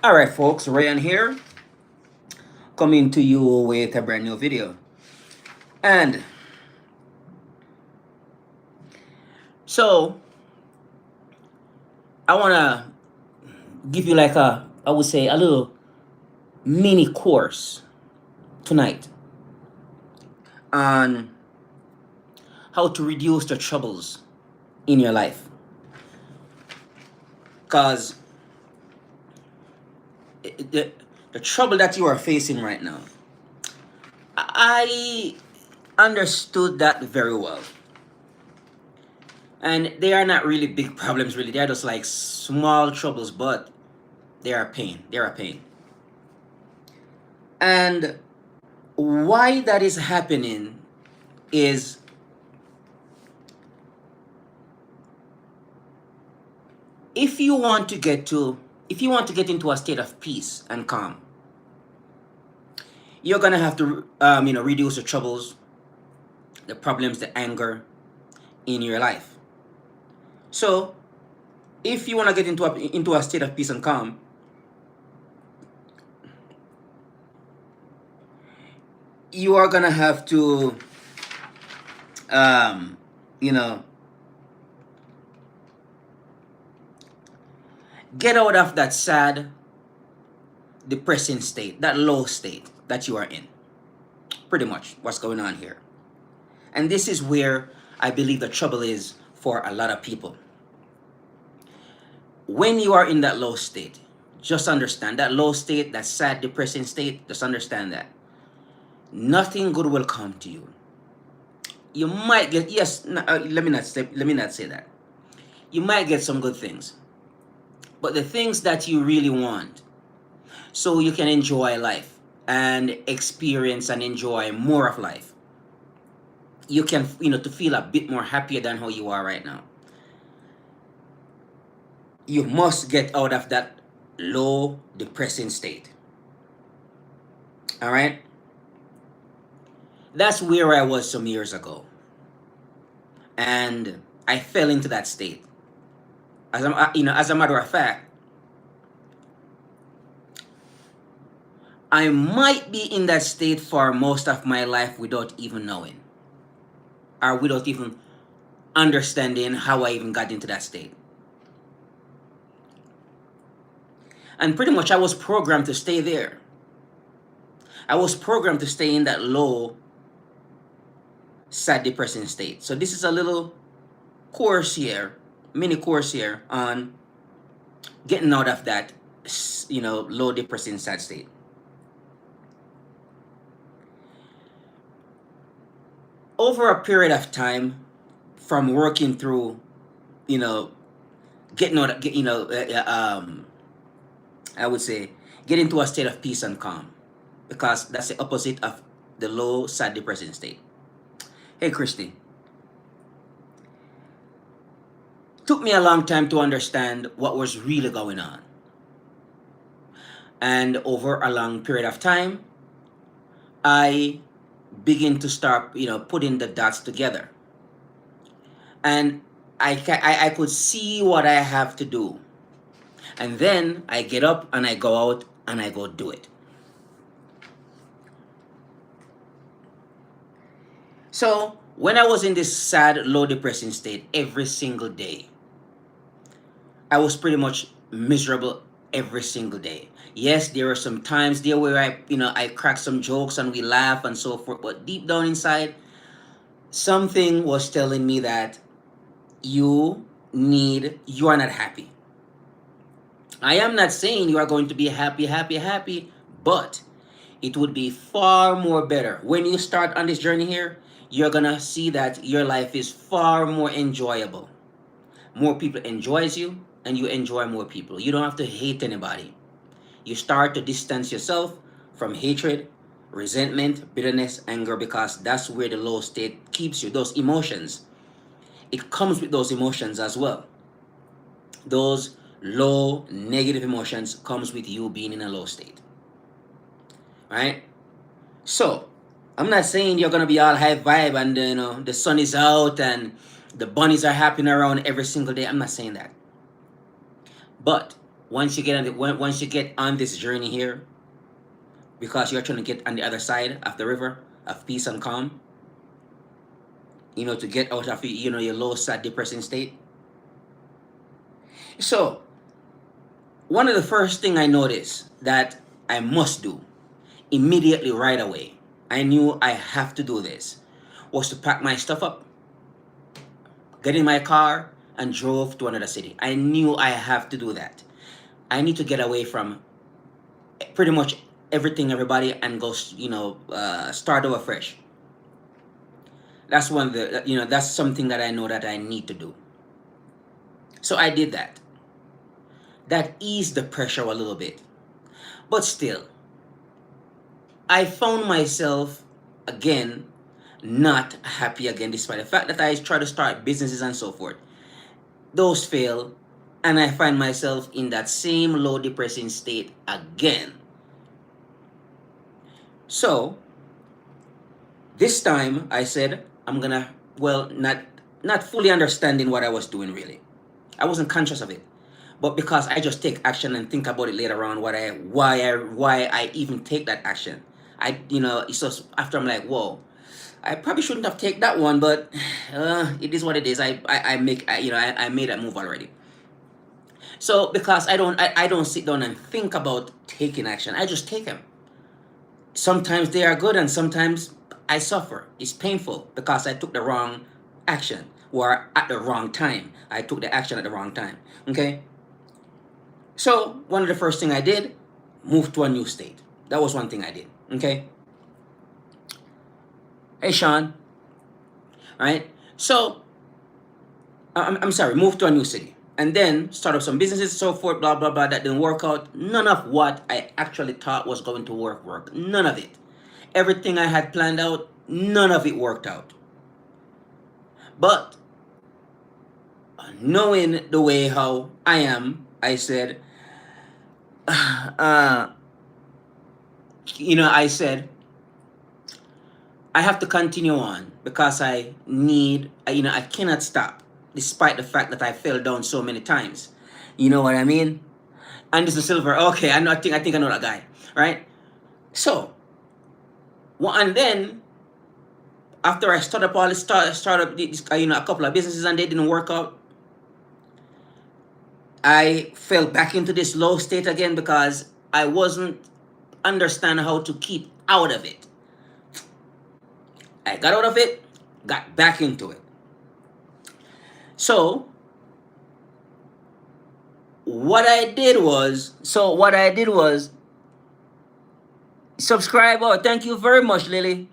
All right, folks, Ryan here, coming to you with a brand new video. And so I want to give you like I would say, a little mini course tonight on how to reduce the troubles in your life. Because the, the trouble that you are facing right now, I understood that very well. And they are not really big problems, really. They are just like small troubles, but they are pain. They are a pain. And why that is happening is if you want to get to if you want to get into a state of peace and calm, you're gonna have to reduce the troubles, the problems, the anger in your life. So if you want to get into a state of peace and calm, you are gonna have to um you know get out of that sad, depressing state, that low state that you are in. Pretty much what's going on here. And this is where I believe the trouble is for a lot of people. When you are in that low state, just understand that low state, that sad, depressing state, just understand that nothing good will come to you. You might get, yes, let me not say that. You might get some good things, but the things that you really want, so you can enjoy life and experience and enjoy more of life, you can, to feel a bit more happier than how you are right now, you must get out of that low, depressing state. All right? That's where I was some years ago. And I fell into that state. As a matter of fact, I might be in that state for most of my life without even knowing, or without even understanding how I even got into that state. And pretty much I was programmed to stay there. I was programmed to stay in that low, sad, depressing state. So this is a little course here, mini course here on getting out of that, low, depressing, sad state. Over a period of time, from working through, you know, getting out, I would say, get into a state of peace and calm, because that's the opposite of the low, sad, depressing state. Hey, Christy. Took me a long time to understand what was really going on. And over a long period of time, I begin to start, putting the dots together. And I could see what I have to do. And then I get up and I go out and I go do it. So when I was in this sad, low, depressing state every single day, I was pretty much miserable every single day. Yes, there were some times there where I crack some jokes and we laugh and so forth, but deep down inside, something was telling me that you are not happy. I am not saying you are going to be happy, but it would be far more better when you start on this journey here. You're gonna see that your life is far more enjoyable. More people enjoys you, and you enjoy more people. You don't have to hate anybody. You start to distance yourself from hatred, resentment, bitterness, anger, because that's where the low state keeps you. Those emotions, it comes with those emotions as well. Those low negative emotions comes with you being in a low state, right? So I'm not saying you're gonna be all high vibe and the sun is out and the bunnies are happening around every single day. I'm not saying that. But once you get on this journey here, because you're trying to get on the other side of the river of peace and calm, to get out of your low, sad, depressing state. So one of the first thing I noticed that I must do immediately, right away, I knew I have to do this, was to pack my stuff up, get in my car, and drove to another city. I knew I have to do that. I need to get away from pretty much everything, everybody, and go, start over fresh. That's that's something that I know that I need to do. So I did that. That eased the pressure a little bit. But still, I found myself again not happy again, despite the fact that I try to start businesses and so forth. Those fail, and I find myself in that same low, depressing state again. So this time I said, I'm gonna, well, not fully understanding what I was doing really. I wasn't conscious of it. But because I just take action and think about it later on, why I even take that action. It's just after I'm like, whoa, I probably shouldn't have taken that one, but it is what it is. I made that move already. So because I don't sit down and think about taking action, I just take them. Sometimes they are good and sometimes I suffer. It's painful because I took the wrong action or at the wrong time. I took the action at the wrong time. Okay? So one of the first thing I did, move to a new state. That was one thing I did. Okay? Hey Sean. Right? So I'm sorry, move to a new city. And then start up some businesses, so forth, blah, blah, blah. That didn't work out. None of what I actually thought was going to work. None of it. Everything I had planned out, none of it worked out. But knowing the way how I am, I said, I said, I have to continue on because I cannot stop despite the fact that I fell down so many times. You know what I mean? Anderson Silver, okay, I think I know that guy, right? So, and then after I started up all this, start up this, a couple of businesses and they didn't work out, I fell back into this low state again because I wasn't understanding how to keep out of it. I got out of it, got back into it. So what I did was subscribe. Oh, thank you very much, Lily.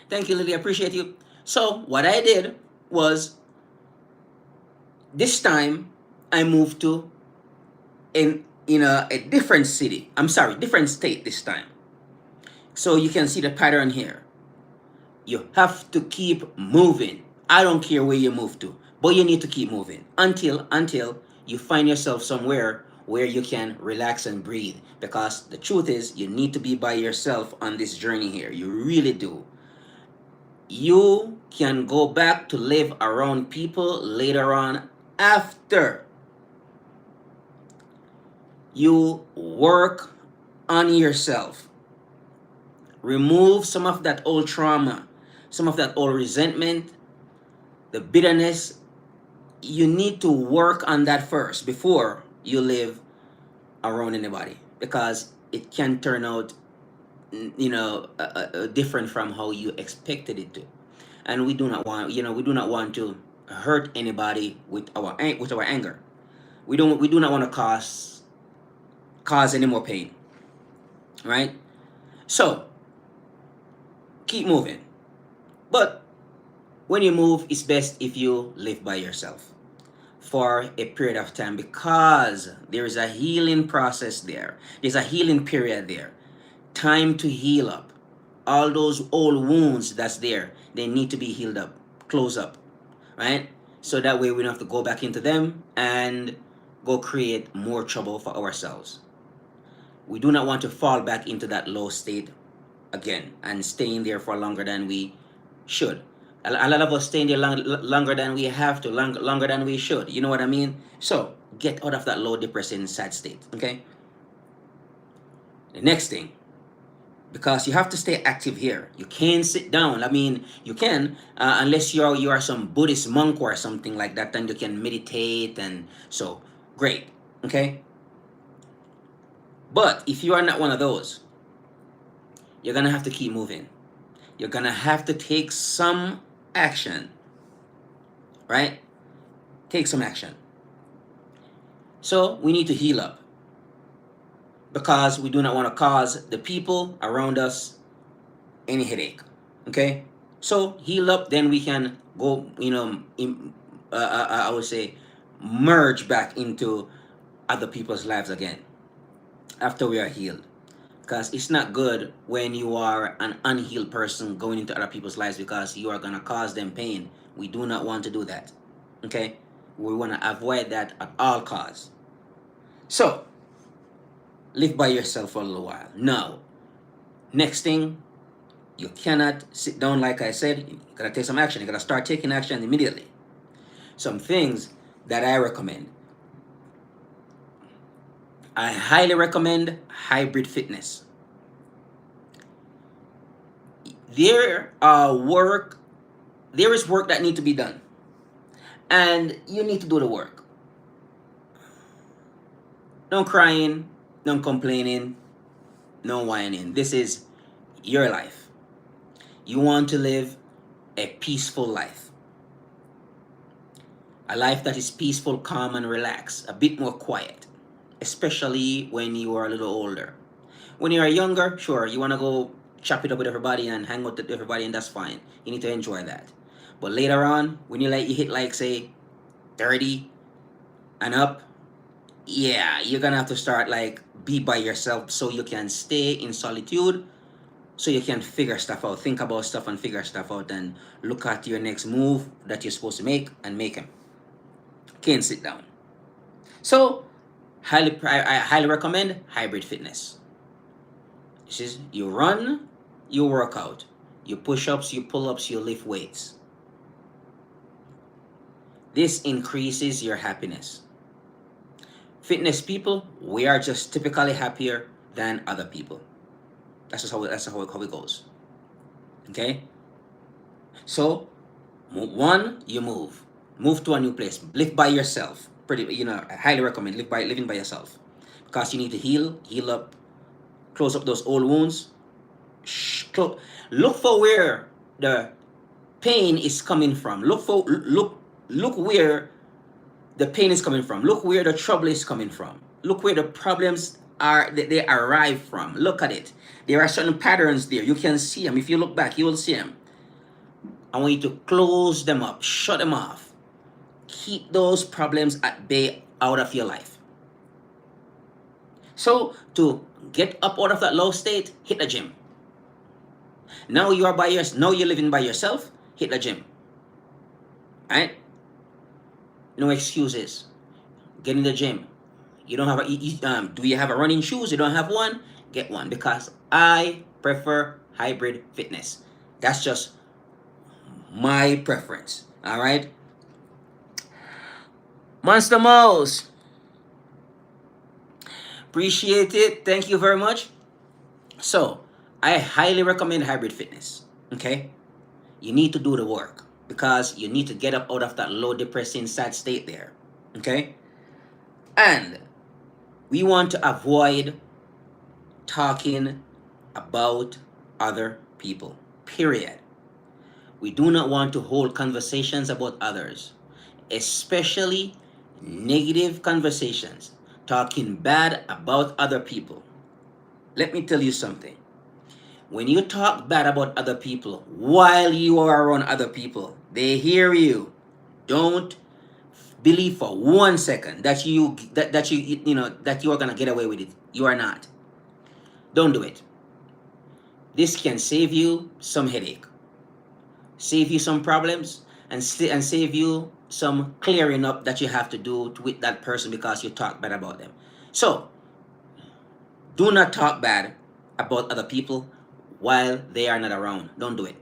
Thank you, Lily. I appreciate you. So what I did was this time I moved to a different city. I'm sorry, different state this time. So you can see the pattern here. You have to keep moving. I don't care where you move to, but you need to keep moving until you find yourself somewhere where you can relax and breathe. Because the truth is, you need to be by yourself on this journey here. You really do. You can go back to live around people later on after you work on yourself. Remove some of that old trauma, some of that old resentment, the bitterness. You need to work on that first before you live around anybody, because it can turn out different from how you expected it to. And we do not want to hurt anybody with our anger. We do not want to cause any more pain, right? So keep moving. But when you move, it's best if you live by yourself for a period of time, because there is a healing process there. There's a healing period there. Time to heal up. All those old wounds that's there, they need to be healed up, close up, right? So that way we don't have to go back into them and go create more trouble for ourselves. We do not want to fall back into that low state again and staying there for longer than we should. A lot of us stay in there longer than we have to, longer than we should. You know what I mean? So get out of that low, depressing, sad state. Okay. The next thing, because you have to stay active here. You can't sit down. I mean, you can unless you are some Buddhist monk or something like that. Then you can meditate and so great. Okay. But if you are not one of those, you're gonna have to keep moving. You're gonna have to take some action, right? Take some action. So we need to heal up because we do not want to cause the people around us any headache. Okay? So heal up, then we can go, I would say, merge back into other people's lives again after we are healed. Because it's not good when you are an unhealed person going into other people's lives because you are going to cause them pain. We do not want to do that. Okay? We want to avoid that at all costs. So, live by yourself for a little while. Now, next thing, you cannot sit down like I said. You got to take some action. You got to start taking action immediately. Some things that I recommend. I highly recommend hybrid fitness. There is work that need to be done, and you need to do the work. No crying, no complaining, no whining. This is your life. You want to live a peaceful life. A life that is peaceful, calm, and relaxed. A bit more quiet, especially when you are a little older. When you are younger, sure, you want to go chop it up with everybody and hang out with everybody, and that's fine. You need to enjoy that. But later on, when you hit like say 30 and up, yeah, you're gonna have to start like be by yourself so you can stay in solitude, so you can figure stuff out, think about stuff and figure stuff out, and look at your next move that you're supposed to make and make them. Can't sit down. So I highly recommend hybrid fitness. This is you run, you work out, you push-ups, you pull-ups, you lift weights. This increases your happiness. Fitness people, we are just typically happier than other people. That's just how it goes. Okay? So, one, you move. Move to a new place. Live by yourself. I highly recommend living by yourself. Because you need to heal up, close up those old wounds. Look for where the pain is coming from. Look where the pain is coming from. Look where the trouble is coming from. Look where the problems are that they arrive from. Look at it. There are certain patterns there. You can see them. If you look back, you will see them. I want you to close them up, shut them off. Keep those problems at bay out of your life. So to get up out of that low state, hit the gym. Now you're living by yourself, hit the gym. Right? No excuses. Get in the gym. You don't have do you have a running shoes? You don't have one? Get one, because I prefer hybrid fitness. That's just my preference. All right. Monster Mouse. Appreciate it. Thank you very much. So, I highly recommend hybrid fitness. Okay? You need to do the work because you need to get up out of that low, depressing, sad state there. Okay? And we want to avoid talking about other people. Period. We do not want to hold conversations about others, especially negative conversations, talking bad about other people. Let me tell you something. When you talk bad about other people while you are around other people, they hear you. Don't believe for 1 second that you are gonna get away with it. You are not. Don't do it. This can save you some headache, save you some problems, and save you some clearing up that you have to do with that person because you talk bad about them. So, do not talk bad about other people while they are not around. Don't do it.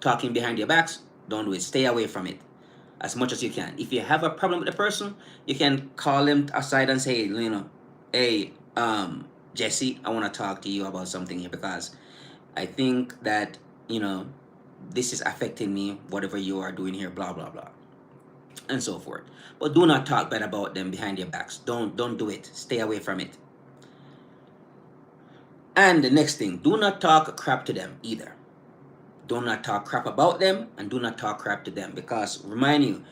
talking behind your backs, don't do it. Stay away from it as much as you can. If you have a problem with the person, you can call them aside and say, hey, Jesse, I want to talk to you about something here because I think that, this is affecting me, whatever you are doing here, blah, blah, blah, and so forth. But do not talk bad about them behind their backs. Don't do it. Stay away from it. And the next thing, do not talk crap to them either. Do not talk crap about them and do not talk crap to them, because remind you,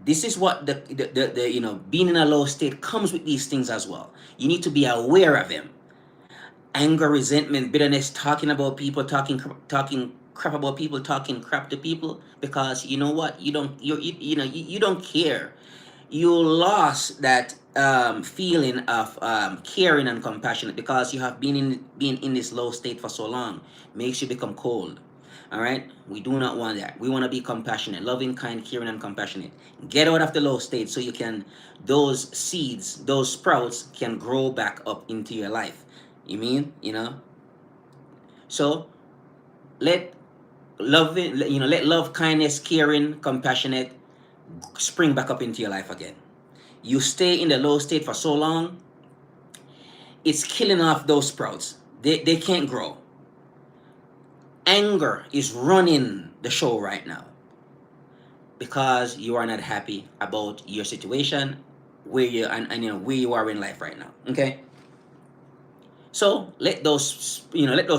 this is what the being in a low state comes with these things as well. You need to be aware of them. Anger, resentment, bitterness, talking about people, talking crap about people, talking crap to people, because you know what, you don't care. You lost that feeling of caring and compassionate because you have been in this low state for so long. Makes you become cold. All right, we do not want that. We want to be compassionate, loving, kind, caring, and compassionate. Get out of the low state so you can, those seeds, those sprouts can grow back up into your life. So let let love, kindness, caring, compassionate spring back up into your life again. You stay in the low state for so long, it's killing off those sprouts. They can't grow. Anger is running the show right now because you are not happy about your situation, where you where you are in life right now. Okay. So let those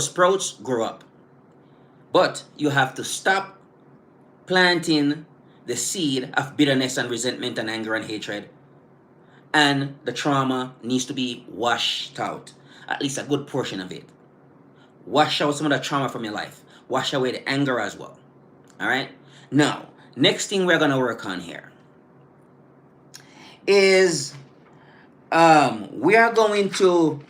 sprouts grow up. But you have to stop planting the seed of bitterness and resentment and anger and hatred. And the trauma needs to be washed out, at least a good portion of it. Wash out some of the trauma from your life. Wash away the anger as well. All right? Now, next thing we're going to work on here is we are going to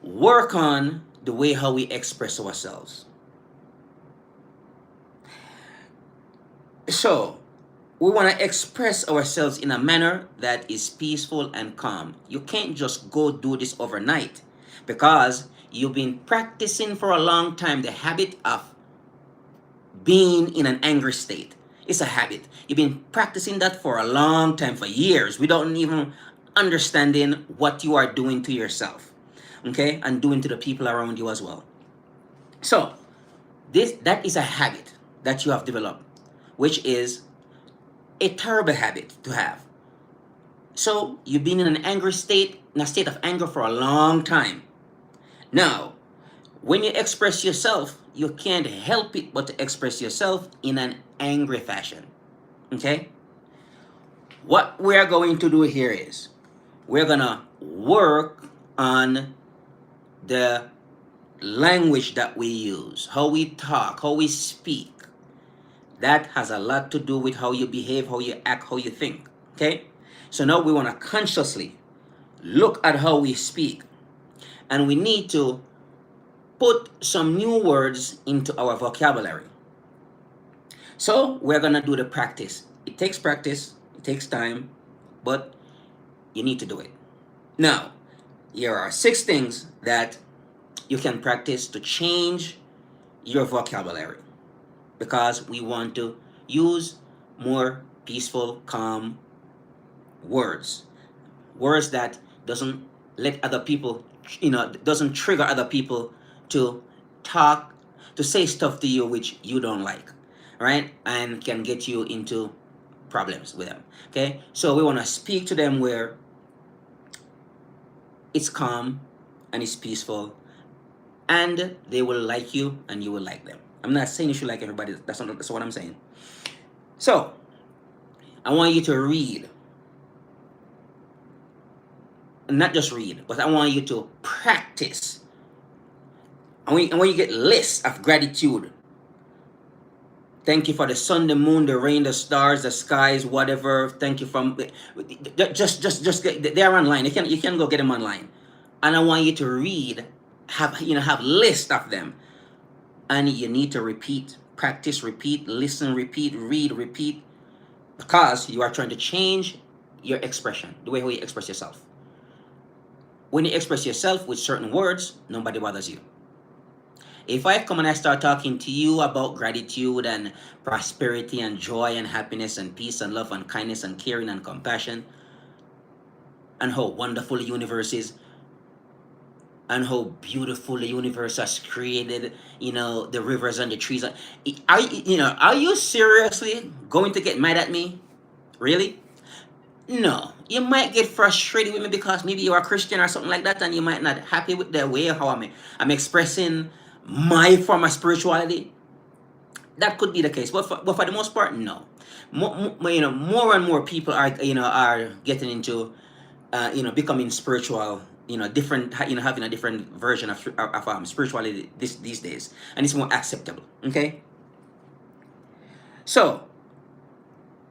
work on the way how we express ourselves. So, we want to express ourselves in a manner that is peaceful and calm. You can't just go do this overnight because you've been practicing for a long time the habit of being in an angry state. It's a habit. You've been practicing that for a long time, for years, without even understanding what you are doing to yourself, okay, and doing to the people around you as well. So, that is a habit that you have developed, which is a terrible habit to have. So, you've been in an angry state, in a state of anger for a long time. Now, when you express yourself, you can't help it but to express yourself in an angry fashion. Okay? What we're going to do here is we're going to work on the language that we use, how we talk, how we speak. That has a lot to do with how you behave, how you act, how you think. Okay? So now we want to consciously look at how we speak. And we need to put some new words into our vocabulary. So we're going to do the practice. It takes practice, it takes time, but you need to do it. Now, here are 6 things that you can practice to change your vocabulary, because we want to use more peaceful, calm words that doesn't let other people, doesn't trigger other people to talk, to say stuff to you which you don't like, right? And can get you into problems with them. Okay, so we want to speak to them where it's calm and it's peaceful, and they will like you and you will like them. I'm not saying you should like everybody. That's what I'm saying. So I want you to read, not just read, but I want you to practice. And when you get lists of gratitude, thank you for the sun, the moon, the rain, the stars, the skies, whatever. Thank you from just they're online. You can go get them online. And I want you to read, have lists of them, and you need to repeat, practice, repeat, listen, repeat, read, repeat, because you are trying to change your expression, the way how you express yourself. When you express yourself with certain words, nobody bothers you. If I come and I start talking to you about gratitude and prosperity and joy and happiness and peace and love and kindness and caring and compassion and how wonderful the universe is and how beautiful the universe has created, the rivers and the trees. Are you seriously going to get mad at me? Really? No. You might get frustrated with me because maybe you're a Christian or something like that, and you might not happy with the way how I'm expressing my form of spirituality. That could be the case, but for the most part, no. More and more people are getting into becoming spiritual, different, having a different version of spirituality these days, and it's more acceptable. Okay, so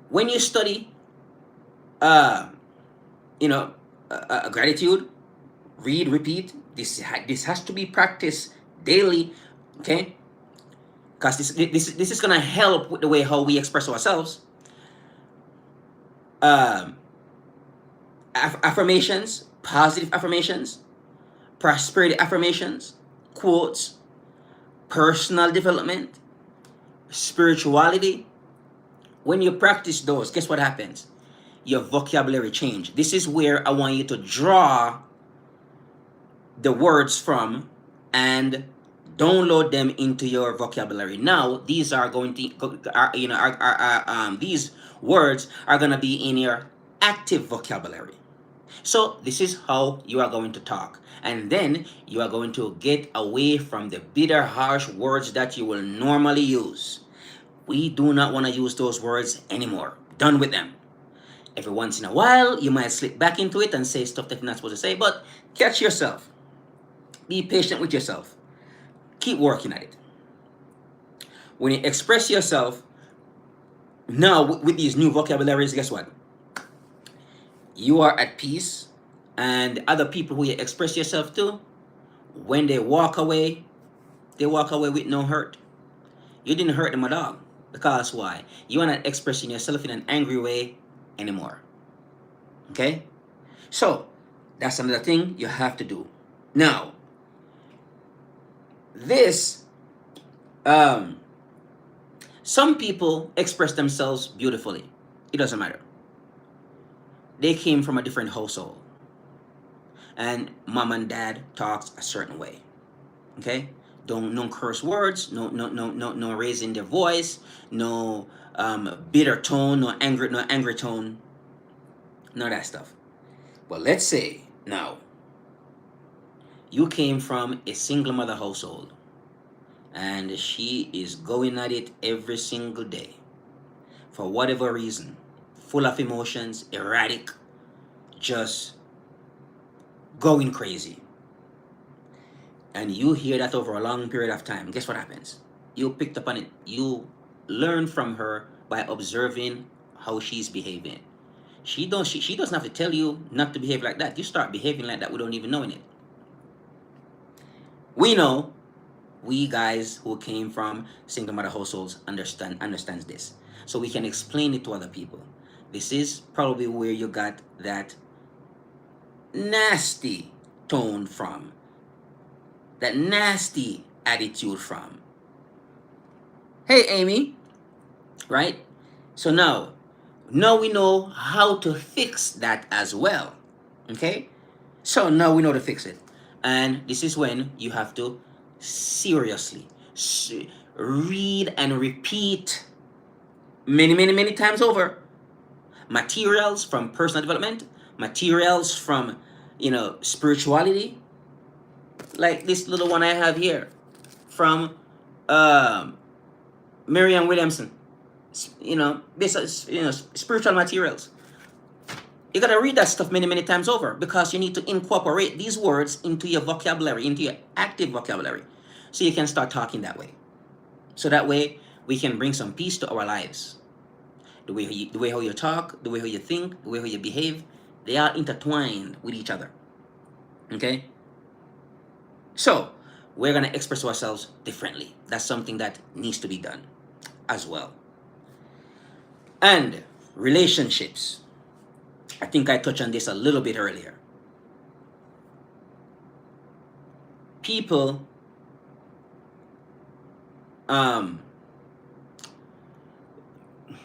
when you study, uh, gratitude, read, repeat. This has to be practiced daily. Okay, because this is gonna help with the way how we express ourselves. Um, Affirmations, positive affirmations, prosperity affirmations, quotes, personal development, spirituality. When you practice those, guess what happens? Your vocabulary change. This is where I want you to draw the words from and download them into your vocabulary. Now, these are going to, these words are going to be in your active vocabulary. So this is how you are going to talk. And then you are going to get away from the bitter, harsh words that you will normally use. We do not want to use those words anymore. Done with them. Every once in a while, you might slip back into it and say stuff that you're not supposed to say, but catch yourself. Be patient with yourself. Keep working at it. When you express yourself, now with these new vocabularies, guess what? You are at peace, and other people who you express yourself to, when they walk away with no hurt. You didn't hurt them at all. Because why? You are not expressing yourself in an angry way anymore. Okay? So, that's another thing you have to do. Now, this, some people express themselves beautifully. It doesn't matter. They came from a different household. And mom and dad talks a certain way. Okay? Don't no curse words, no raising their voice, no bitter tone, no angry tone, none of that stuff. But let's say now you came from a single mother household and she is going at it every single day for whatever reason, full of emotions, erratic, just going crazy. And you hear that over a long period of time, guess what happens? You picked up on it. You learn from her by observing how she's behaving. She doesn't have to tell you not to behave like that. You start behaving like that without even knowing it. We know, we guys who came from single mother households understands this. So we can explain it to other people. This is probably where you got that nasty tone from, that nasty attitude from. Hey, Amy, right? So now we know how to fix that as well. Okay? So now we know to fix it. And this is when you have to seriously read and repeat many times over materials from personal development, materials from spirituality, like this little one I have here from Marianne Williamson. This spiritual materials. You gotta read that stuff many times over because you need to incorporate these words into your vocabulary, into your active vocabulary, so you can start talking that way. So that way we can bring some peace to our lives. The way how you talk, the way how you think, the way how you behave, they are intertwined with each other. Okay? So, we're going to express ourselves differently. That's something that needs to be done as well. And relationships. I think I touched on this a little bit earlier. People Um,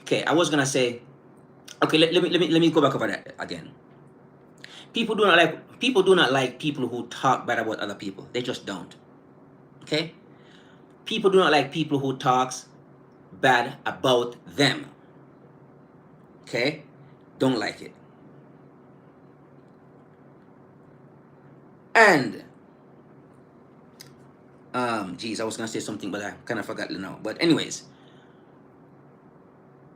okay, I was gonna say. Okay, let me go back over that again. People do not like people who talk bad about other people. They just don't. Okay? People do not like people who talks bad about them. Okay? Don't like it. And geez, I was gonna say something, but I kind of forgot now. But anyways,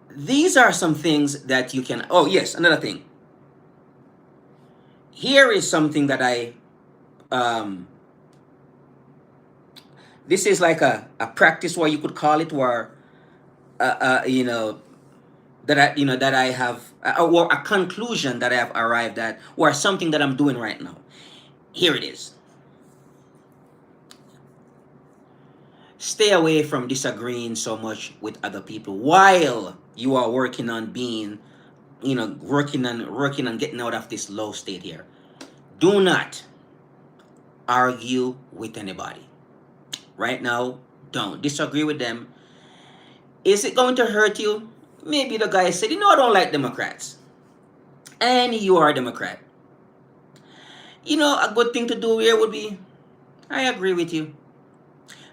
these are some things that you can. Oh yes, another thing. Here is something that I um. This is like a practice, where you could call it, where you know, that I have, or a conclusion that I have arrived at, or something that I'm doing right now. Here it is. Stay away from disagreeing so much with other people while you are working on being, working on getting out of this low state here. Do not argue with anybody right now. Don't disagree with them. Is it going to hurt you? Maybe the guy said, I don't like Democrats, and you are a Democrat. A good thing to do here would be, I agree with you,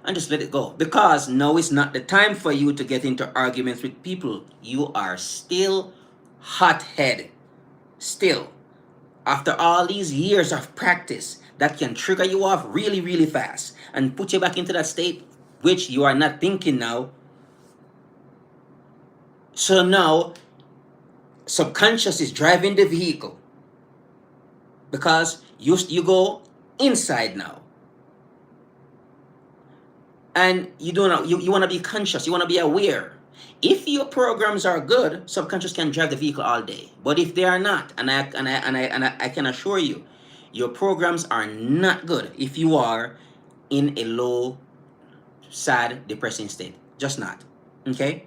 and just let it go. Because now is not the time for you to get into arguments with people. You are still hothead. Still, after all these years of practice, that can trigger you off really, really fast and put you back into that state which you are not thinking now. So now, subconscious is driving the vehicle, because you go inside now. And you don't know, you want to be conscious, you want to be aware. If your programs are good, subconscious can drive the vehicle all day. But if they are not, and I can assure you, your programs are not good if you are in a low, sad, depressing state. Just not. Okay?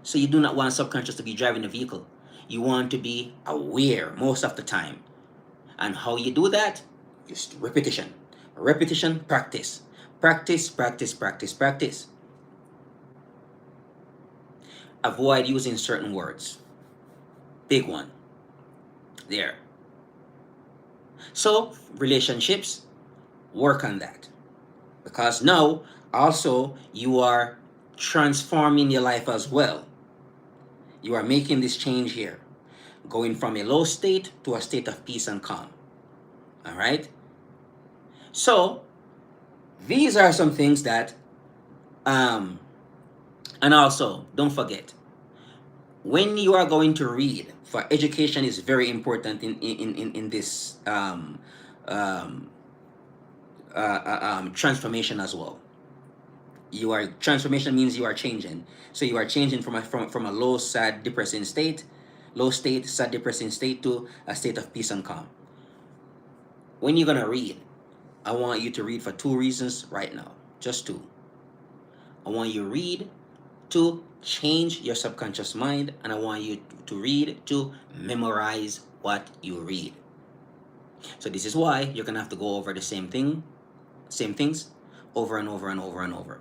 So you do not want subconscious to be driving the vehicle. You want to be aware most of the time. And how you do that? Just repetition. Repetition, practice. Practice, practice, practice, practice. Avoid using certain words. Big one. There. So, relationships, work on that. Because now, also, you are transforming your life as well. You are making this change here. Going from a low state to a state of peace and calm. All right? So, these are some things that, and also, don't forget, when you are going to read, for education is very important in this transformation as well. Transformation means you are changing. So you are changing from a low, sad, depressing state, sad, depressing state, to a state of peace and calm. When you're gonna read, I want you to read for two reasons right now. Just two. I want you to read to change your subconscious mind, and I want you to read to memorize what you read. So this is why you're gonna have to go over the same things over and over and over and over.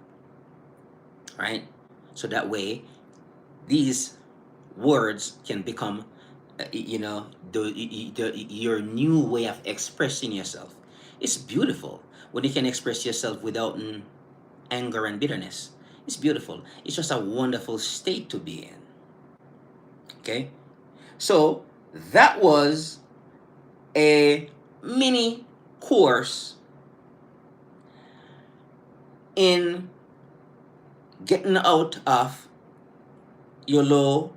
Right? So that way, these words can become, your new way of expressing yourself. It's beautiful when you can express yourself without anger and bitterness. It's beautiful. It's just a wonderful state to be in. Okay? So, that was a mini course in getting out of your low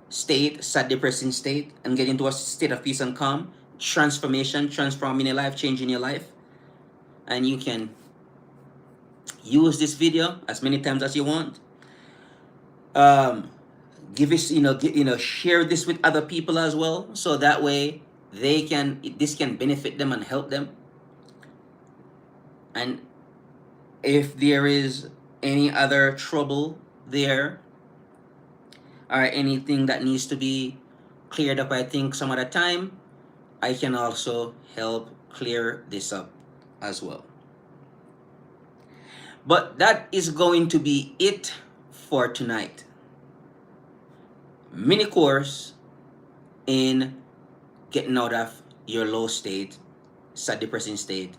state, sad, depressing state, and getting to a state of peace and calm. Transformation, transforming your life, changing your life. And you can use this video as many times as you want. Give us, share this with other people as well, so that way this can benefit them and help them. And if there is any other trouble there, or anything that needs to be cleared up, I think some other time, I can also help clear this up as well. But that is going to be it for tonight. Mini course in getting out of your low state, sad, depressing state,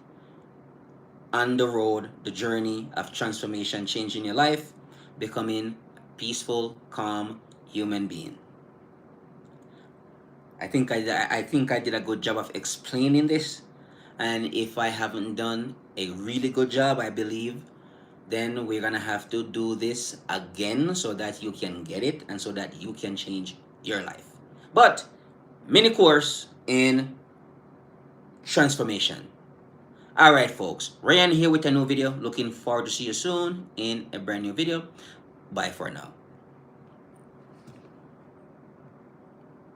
on the road, the journey of transformation, changing your life, becoming a peaceful, calm human being. I think I did a good job of explaining this, and if I haven't done a really good job, I believe then we're gonna have to do this again so that you can get it and so that you can change your life. But mini course in transformation. All right, folks. Ryan here with a new video. Looking forward to see you soon in a brand new video. Bye for now.